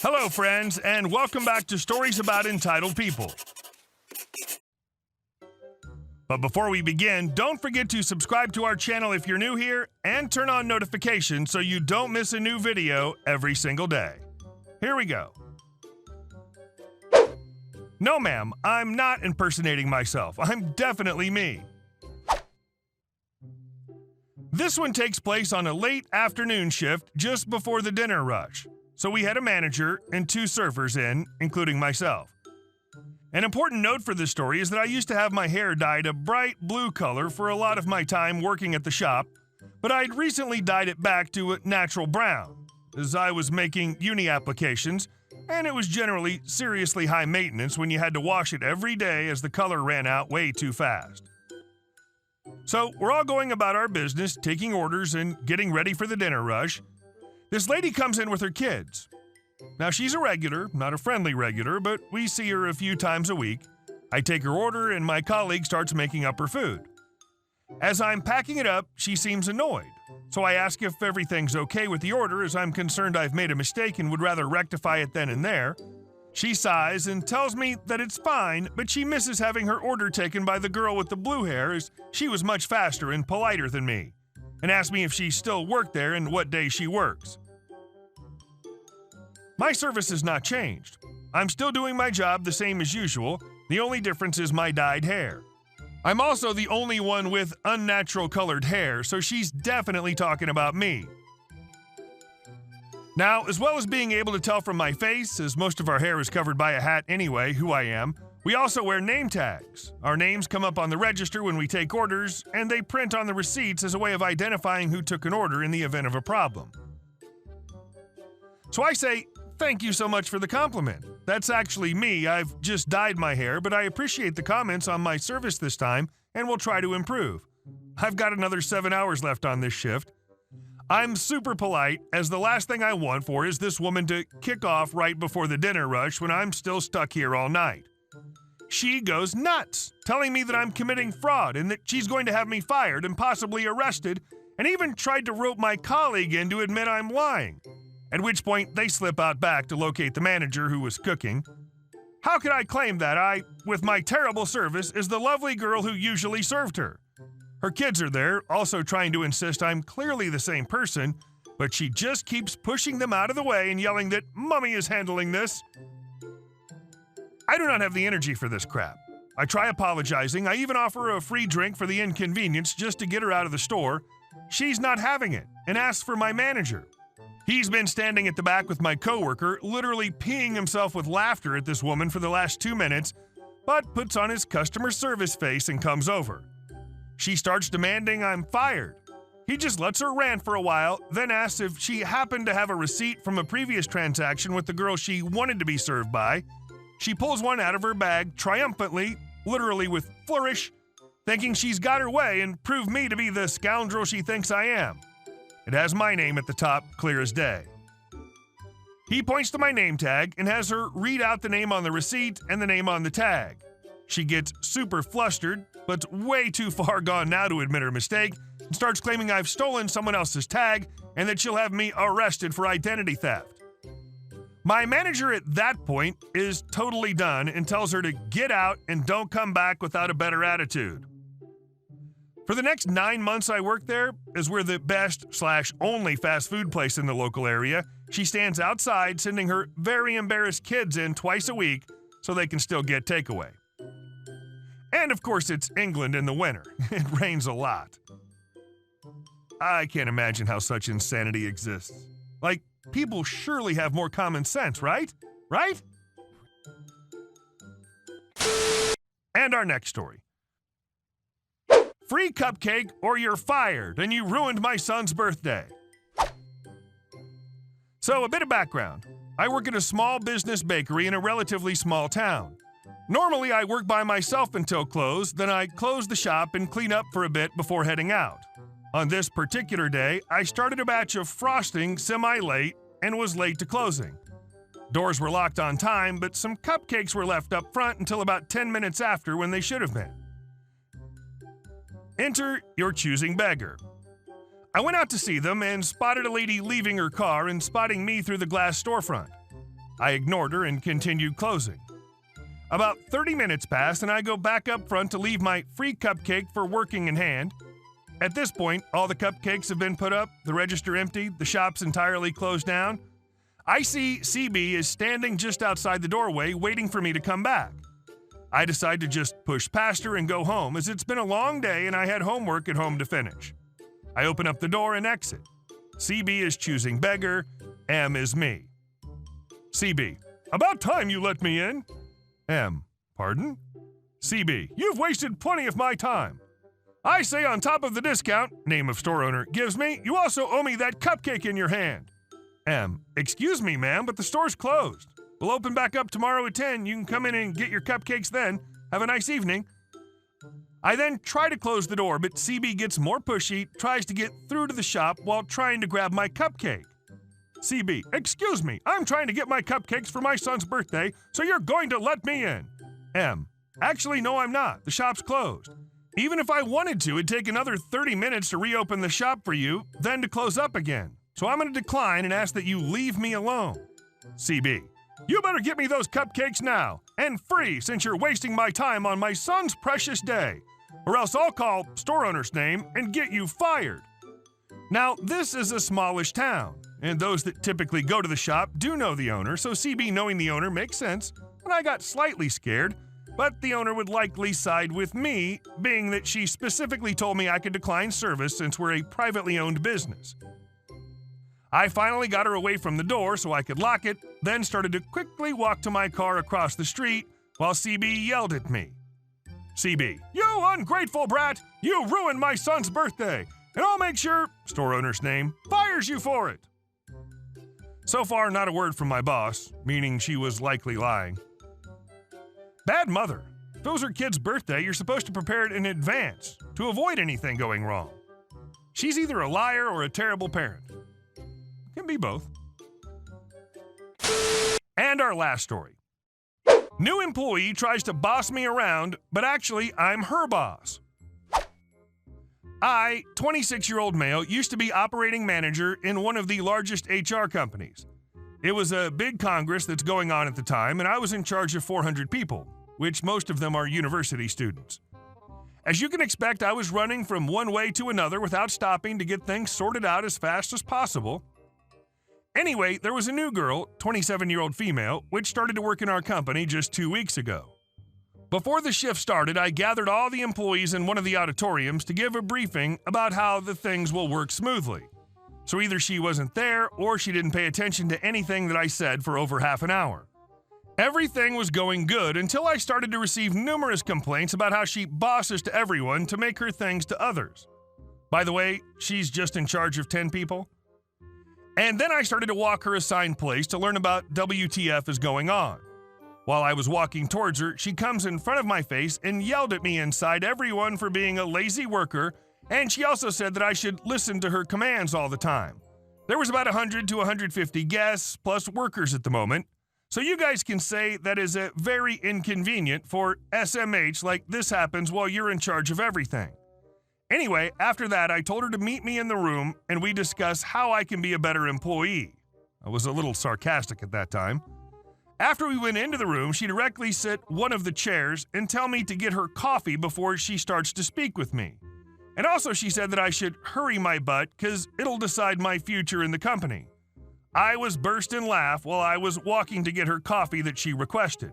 Hello, friends, and welcome back to Stories About Entitled People. But before we begin, don't forget to subscribe to our channel if you're new here and turn on notifications so you don't miss a new video every single day. Here we go. No, ma'am, I'm not impersonating myself. I'm definitely me. This one takes place on a late afternoon shift just before the dinner rush. So we had a manager and two servers in, including myself. An important note for this story is that I used to have my hair dyed a bright blue color for a lot of my time working at the shop, but I'd recently dyed it back to a natural brown, as I was making uni applications, and it was generally seriously high maintenance when you had to wash it every day as the color ran out way too fast. So we're all going about our business, taking orders and getting ready for the dinner rush. This lady comes in with her kids. Now, she's a regular, not a friendly regular, but we see her a few times a week. I take her order, and my colleague starts making up her food. As I'm packing it up, she seems annoyed. So I ask if everything's okay with the order, as I'm concerned I've made a mistake and would rather rectify it then and there. She sighs and tells me that it's fine, but she misses having her order taken by the girl with the blue hair, as she was much faster and politer than me, and asked me if she still worked there and what day she works. My service has not changed. I'm still doing my job the same as usual. The only difference is my dyed hair. I'm also the only one with unnatural colored hair, so she's definitely talking about me. Now, as well as being able to tell from my face, as most of our hair is covered by a hat anyway, who I am, we also wear name tags. Our names come up on the register when we take orders, and they print on the receipts as a way of identifying who took an order in the event of a problem. So I say, thank you so much for the compliment. That's actually me. I've just dyed my hair, but I appreciate the comments on my service this time, and will try to improve. I've got another 7 hours left on this shift. I'm super polite, as the last thing I want for is this woman to kick off right before the dinner rush when I'm still stuck here all night. She goes nuts, telling me that I'm committing fraud and that she's going to have me fired and possibly arrested, and even tried to rope my colleague in to admit I'm lying. At which point, they slip out back to locate the manager who was cooking. How could I claim that I, with my terrible service, is the lovely girl who usually served her? Her kids are there, also trying to insist I'm clearly the same person, but she just keeps pushing them out of the way and yelling that Mummy is handling this. I do not have the energy for this crap. I try apologizing. I even offer her a free drink for the inconvenience just to get her out of the store. She's not having it and asks for my manager. He's been standing at the back with my coworker, literally peeing himself with laughter at this woman for the last 2 minutes, but puts on his customer service face and comes over. She starts demanding I'm fired. He just lets her rant for a while, then asks if she happened to have a receipt from a previous transaction with the girl she wanted to be served by. She pulls one out of her bag triumphantly, literally with flourish, thinking she's got her way and proved me to be the scoundrel she thinks I am. It has my name at the top, clear as day. He points to my name tag and has her read out the name on the receipt and the name on the tag. She gets super flustered, but way too far gone now to admit her mistake, and starts claiming I've stolen someone else's tag and that she'll have me arrested for identity theft. My manager at that point is totally done and tells her to get out and don't come back without a better attitude. For the next 9 months I worked there, as we're the best/only fast food place in the local area, she stands outside sending her very embarrassed kids in twice a week so they can still get takeaway. And of course it's England in the winter. It rains a lot. I can't imagine how such insanity exists. Like, people surely have more common sense, right? Right? And our next story. Free cupcake or you're fired and you ruined my son's birthday. So, a bit of background. I work at a small business bakery in a relatively small town. Normally, I work by myself until close, then I close the shop and clean up for a bit before heading out. On this particular day, I started a batch of frosting semi-late and was late to closing. Doors were locked on time, but some cupcakes were left up front until about 10 minutes after when they should have been. Enter your choosing beggar. I went out to see them and spotted a lady leaving her car and spotting me through the glass storefront. I ignored her and continued closing. About 30 minutes passed and I go back up front to leave my free cupcake for working in hand. At this point, all the cupcakes have been put up, the register emptied, the shop's entirely closed down. I see CB is standing just outside the doorway waiting for me to come back. I decide to just push past her and go home as it's been a long day and I had homework at home to finish. I open up the door and exit. CB is choosing beggar, M is me. CB, about time you let me in. M, pardon? CB, you've wasted plenty of my time. I say on top of the discount, name of store owner, gives me, you also owe me that cupcake in your hand. M, excuse me, ma'am, but the store's closed. We'll open back up tomorrow at 10. You can come in and get your cupcakes then. Have a nice evening. I then try to close the door, but CB gets more pushy, tries to get through to the shop while trying to grab my cupcake. CB, excuse me, I'm trying to get my cupcakes for my son's birthday, so you're going to let me in. M, actually, no, I'm not. The shop's closed. Even if I wanted to, it'd take another 30 minutes to reopen the shop for you, then to close up again. So I'm going to decline and ask that you leave me alone. CB, you better get me those cupcakes now, and free since you're wasting my time on my son's precious day, or else I'll call store owner's name and get you fired. Now, this is a smallish town, and those that typically go to the shop do know the owner, so CB knowing the owner makes sense, and I got slightly scared, but the owner would likely side with me, being that she specifically told me I could decline service since we're a privately owned business. I finally got her away from the door so I could lock it, then started to quickly walk to my car across the street while CB yelled at me. CB, you ungrateful brat! You ruined my son's birthday, and I'll make sure, store owner's name, fires you for it. So far, not a word from my boss, meaning she was likely lying. Bad mother. If it was her kid's birthday, you're supposed to prepare it in advance to avoid anything going wrong. She's either a liar or a terrible parent. Can be both. And our last story. New employee tries to boss me around, but actually I'm her boss. I, 26-year-old male, used to be operating manager in one of the largest HR companies. It was a big congress that's going on at the time, and I was in charge of 400 people, which most of them are university students. As you can expect, I was running from one way to another without stopping to get things sorted out as fast as possible. Anyway, there was a new girl, 27-year-old female, which started to work in our company just 2 weeks ago. Before the shift started, I gathered all the employees in one of the auditoriums to give a briefing about how the things will work smoothly. So either she wasn't there or she didn't pay attention to anything that I said for over half an hour. Everything was going good until I started to receive numerous complaints about how she bosses to everyone to make her things to others. By the way, she's just in charge of 10 people. And then I started to walk her assigned place to learn about WTF is going on. While I was walking towards her, she comes in front of my face and yelled at me inside everyone for being a lazy worker, and she also said that I should listen to her commands all the time. There was about 100 to 150 guests plus workers at the moment, so you guys can say that is a very inconvenient for SMH like this happens while you're in charge of everything. Anyway, after that, I told her to meet me in the room and we discuss how I can be a better employee. I was a little sarcastic at that time. After we went into the room, she directly sit one of the chairs and tell me to get her coffee before she starts to speak with me. And also she said that I should hurry my butt because it'll decide my future in the company. I was burst in laugh while I was walking to get her coffee that she requested.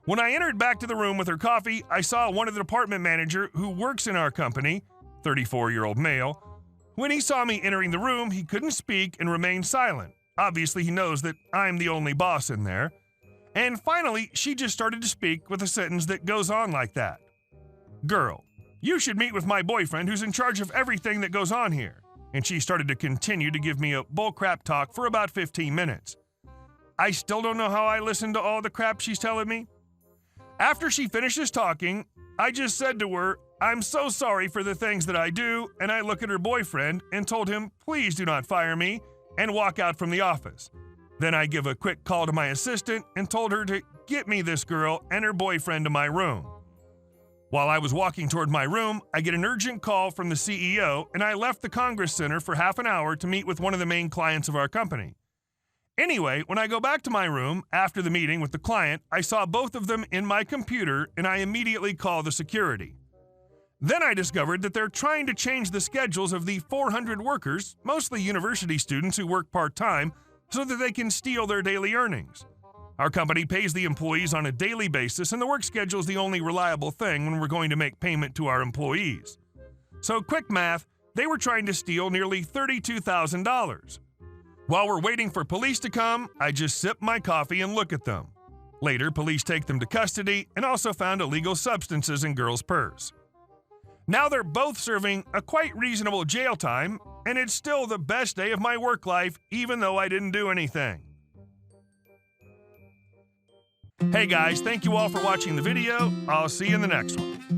When I entered back to the room with her coffee, I saw one of the department manager who works in our company, 34-year-old male. When he saw me entering the room, he couldn't speak and remained silent. Obviously, he knows that I'm the only boss in there. And finally, she just started to speak with a sentence that goes on like that. Girl, you should meet with my boyfriend who's in charge of everything that goes on here. And she started to continue to give me a bullcrap talk for about 15 minutes. I still don't know how I listened to all the crap she's telling me. After she finishes talking, I just said to her, I'm so sorry for the things that I do, and I look at her boyfriend and told him, please do not fire me, and walk out from the office. Then I give a quick call to my assistant and told her to get me this girl and her boyfriend to my room. While I was walking toward my room, I get an urgent call from the CEO, and I left the Congress Center for half an hour to meet with one of the main clients of our company. Anyway, when I go back to my room after the meeting with the client, I saw both of them in my computer and I immediately call the security. Then I discovered that they're trying to change the schedules of the 400 workers, mostly university students who work part-time, so that they can steal their daily earnings. Our company pays the employees on a daily basis, and the work schedule is the only reliable thing when we're going to make payment to our employees. So quick math, they were trying to steal nearly $32,000. While we're waiting for police to come, I just sip my coffee and look at them. Later, police take them to custody and also found illegal substances in girls' purse. Now they're both serving a quite reasonable jail time, and it's still the best day of my work life, even though I didn't do anything. Hey guys, thank you all for watching the video. I'll see you in the next one.